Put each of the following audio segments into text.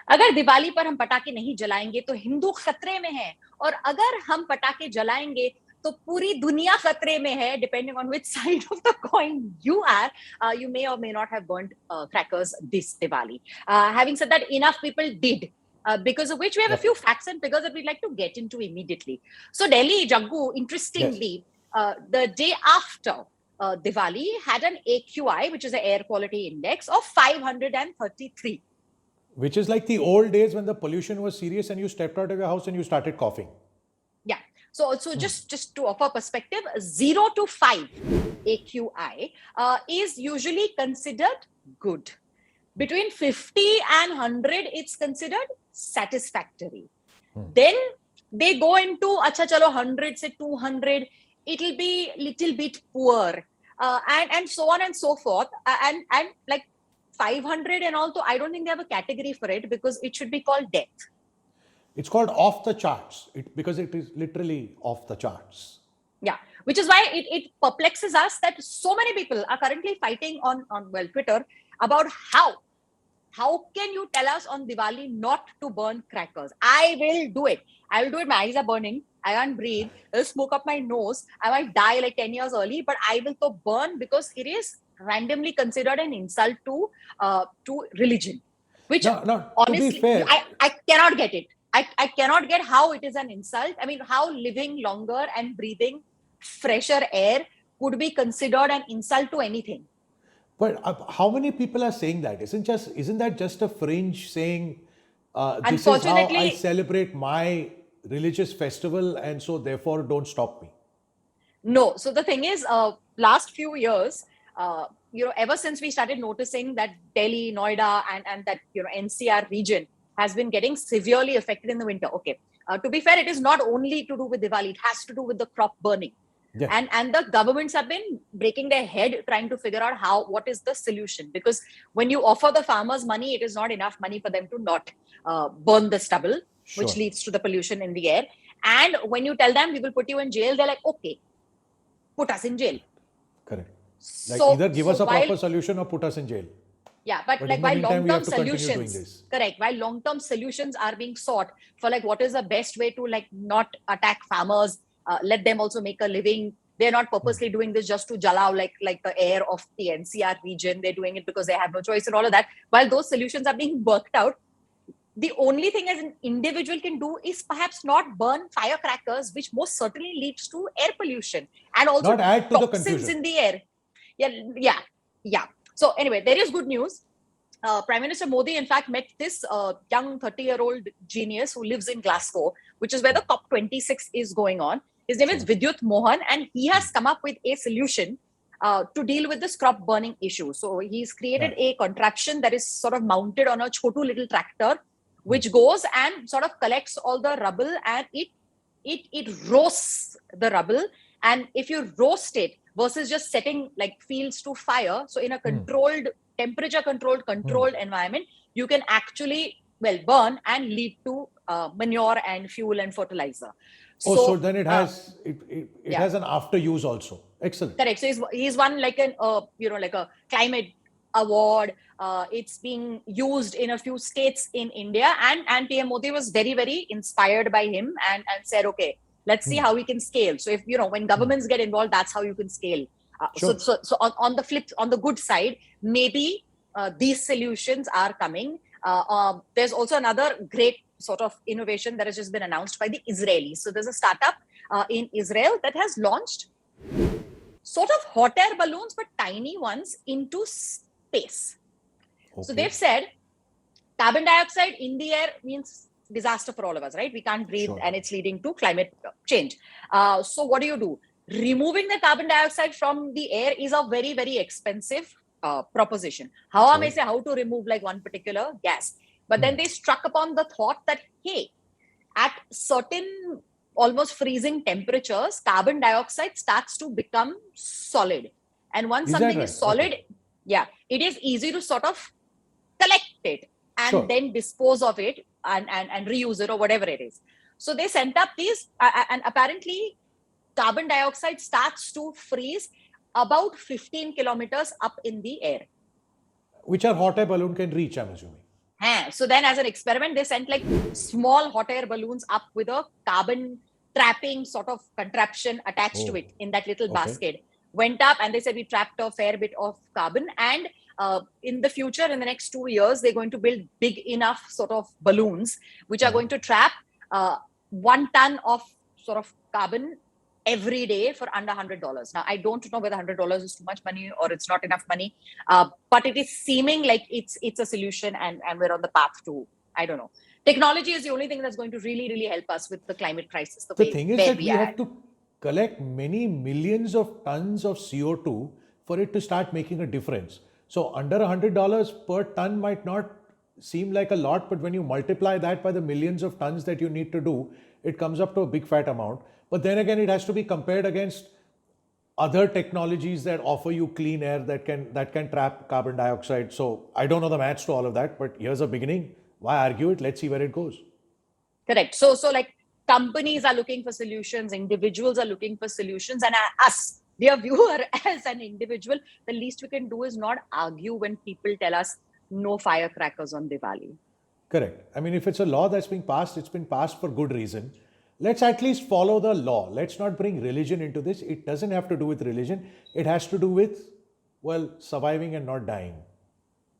अगर दिवाली पर हम पटाखे नहीं जलाएंगे तो हिंदू खतरे में है, और अगर हम पटाखे जलाएंगे तो पूरी दुनिया खतरे में है, depending on which side of the coin you are. You may or may not have burnt crackers this Diwali. Having said that, enough people did, because of which we have a Yep. few facts and figures that we'd like to get into immediately. So Delhi, Jaggu, interestingly, the day after Diwali had an AQI, which is an air quality index, of 533. Which is like the old days when the pollution was serious and you stepped out of your house and you started coughing. Yeah. So just to offer perspective, 0 to 5 AQI is usually considered good. Between 50 and 100, it's considered satisfactory. Then they go into, acha chalo 100 se 200, it'll be little bit poor, and so on and so forth. And like 500 and all, so I don't think they have a category for it, because it should be called death. It's called off the charts because it is literally off the charts. Yeah, which is why it perplexes us that so many people are currently fighting on Twitter about how can you tell us on Diwali not to burn crackers? I will do it. I will do it. My eyes are burning. I can't breathe. There's smoke up my nose. I might die like 10 years early, but I will so burn, because it is randomly considered an insult to religion. Which No, honestly, to be fair, I cannot get it. I cannot get how it is an insult. I mean, how living longer and breathing fresher air could be considered an insult to anything. but how many people are saying that? Isn't that just a fringe saying, this is how I Unfortunately, celebrate my religious festival and so therefore don't stop me? no. So the thing is, last few years, ever since we started noticing that Delhi, Noida, and that NCR region has been getting severely affected in the winter. Okay, to be fair, it is not only to do with Diwali; it has to do with the crop burning. Yeah. And the governments have been breaking their head trying to figure out what is the solution, because when you offer the farmers money, it is not enough money for them to not burn the stubble, Sure. which leads to the pollution in the air. And when you tell them we will put you in jail, they're like, okay, put us in jail. Correct. Like either give us a while, proper solution or put us in jail. yeah, but But like in the while meantime, we long-term have to continue doing solutions, this. correct, while long-term solutions are being sought for like what is the best way to like not attack farmers, let them also make a living. They're not purposely doing this just to jalao like the air of the NCR region. They're doing it because they have no choice and all of that. While those solutions are being worked out, the only thing as an individual can do is perhaps not burn firecrackers, which most certainly leads to air pollution and also Not add to the toxins confusion. in the air. Yeah. So anyway, there is good news. Prime Minister Modi, in fact, met this young 30-year-old genius who lives in Glasgow, which is where the COP26 is going on. His name is Vidyut Mohan, and he has come up with a solution to deal with this crop burning issue. So he's created a contraption that is sort of mounted on a chotu little tractor, which goes and sort of collects all the rubble, and it roasts the rubble. And if you roast it versus just setting like fields to fire, so in a controlled temperature controlled environment, you can actually burn and lead to manure and fuel and fertilizer. So then it has it has an after use also. Excellent. Correct. So he's won like an like a climate award. It's being used in a few states in India, and PM Modi was very, very inspired by him and said, okay, let's see how we can scale. So if when governments get involved, that's how you can scale. Sure. So on the good side, maybe these solutions are coming. There's also another great sort of innovation that has just been announced by the Israelis. So there's a startup in Israel that has launched sort of hot air balloons, but tiny ones, into space. Okay. So they've said carbon dioxide in the air means disaster for all of us, right? We can't breathe, and it's leading to climate change. So what do? Removing the carbon dioxide from the air is a very, very expensive proposition. How to remove like one particular gas? But then they struck upon the thought that, hey, at certain almost freezing temperatures, carbon dioxide starts to become solid. And once something is solid, it is easy to sort of collect it and then dispose of it and reuse it or whatever it is. So they sent up these, and apparently carbon dioxide starts to freeze about 15 kilometers up in the air. Which a hot air balloon can reach, I'm assuming. So then as an experiment, they sent like small hot air balloons up with a carbon trapping sort of contraption attached to it in that little basket. Went up and they said we trapped a fair bit of carbon, and in the future, in the next 2 years, they're going to build big enough sort of balloons which are going to trap 1 ton of sort of carbon every day for under $100. Now, I don't know whether $100 is too much money or it's not enough money, but it is seeming like it's a solution, and we're on the path to, I don't know. Technology is the only thing that's going to really, really help us with the climate crisis. The thing is that we have to collect many millions of tons of CO2 for it to start making a difference. So under $100 per ton might not seem like a lot, but when you multiply that by the millions of tons that you need to do, it comes up to a big fat amount. But then again, it has to be compared against other technologies that offer you clean air that can trap carbon dioxide. So I don't know the maths to all of that, but here's a beginning. Why argue it? Let's see where it goes. Correct. So like companies are looking for solutions, individuals are looking for solutions, and us, dear viewer, as an individual, the least we can do is not argue when people tell us no firecrackers on Diwali. Correct. I mean, if it's a law that's being passed, it's been passed for good reason. Let's at least follow the law. Let's not bring religion into this. It doesn't have to do with religion. It has to do with, well, surviving and not dying.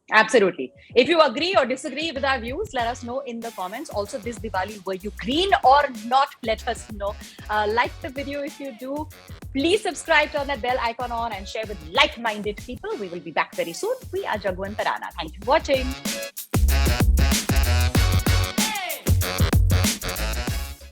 Absolutely. If you agree or disagree with our views, let us know in the comments. Also, this Diwali, were you green or not? Let us know. Like the video if you do. Please subscribe, turn that bell icon on, and share with like-minded people. We will be back very soon. We are Jagu and Tarana. Thank you for watching.